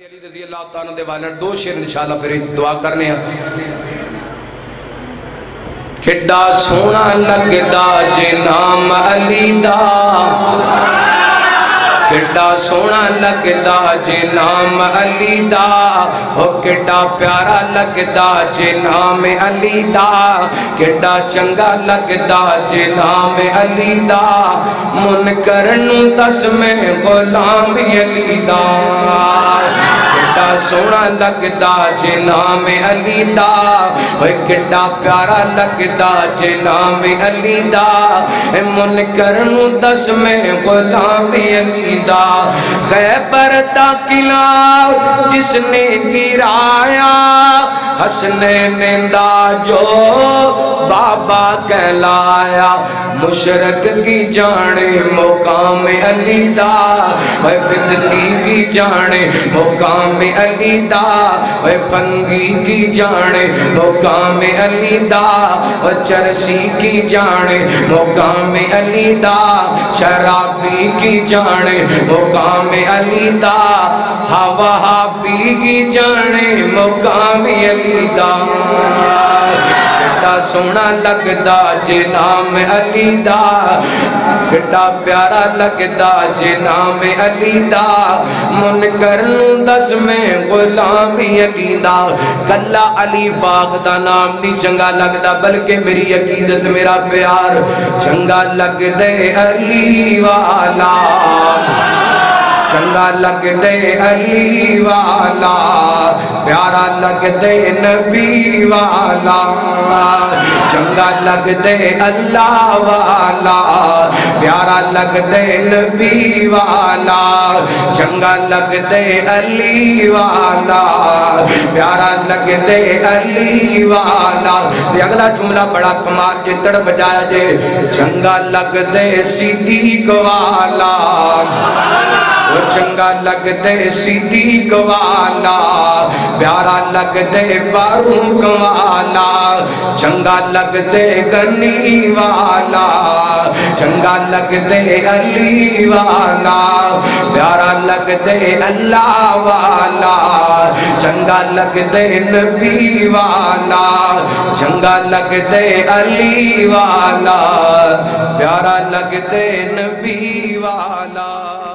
علی رضی اللہ تعالیٰ دے والن دو شیر انشاءاللہ پھر دعا کرنے ہیں۔ کھڑا سونا لگدا جے نام علی دا، کھڑا سونا لگدا جے نام علی دا، او کھڑا پیارا لگدا جے نام علی دا، کھڑا چنگا لگدا جے نام علی دا، منکر نوں دس میں غلام علی دا، کھڑا سونا لگدا جے نام علی دا، اوے کھڑا پیارا لگدا جے نام علی دا، منکر نوں دس میں غلام علی دا، خیبر دا قلعہ جس نے گرایا، حسنین دا جو بابا کہلایا، مشرق کی جانے مقام علی دا، اوے بدلی کی جانے مقام علی دا، اوے پنگی کی جانے مقام علی دا، اوے چرسی کی جانے مقام علی دا، شرابی کی جانے مقام علی دا، وہابی کی جانے مقام علی دا، کھڑا سونا لگدا جے نام علی دا، کھڑا پیارا لگدا جے نام علی دا، منکر نوں دس میں غلام علی دا، کلا علی پاک دا نام نہیں چنگا لگدا بلکہ میری عقیدت میرا پیار چنگا لگ دے علی والا، چنگا لگ دے علی والا، پیارا لگ دے نبی والا، چنگا لگ دے اللہ والا، پیارا لگ دے نبی والا، چنگا لگ دے علی والا، پیارا لگ دے علی والا۔ اگلا جملہ بڑا کمال جے تڑ بجایا جے، چنگا لگ دے صدیق والا، وہ چنگا لگ دے صدیق والا، پیارا لگ دے فاروق والا، چنگا لگ دے غنی والا، چنگا لگ دے علی والا، پیارا لگ دے اللہ والا، چنگا لگ دے نبی والا، چنگا لگ دے علی والا، پیارا لگ دے نبی والا۔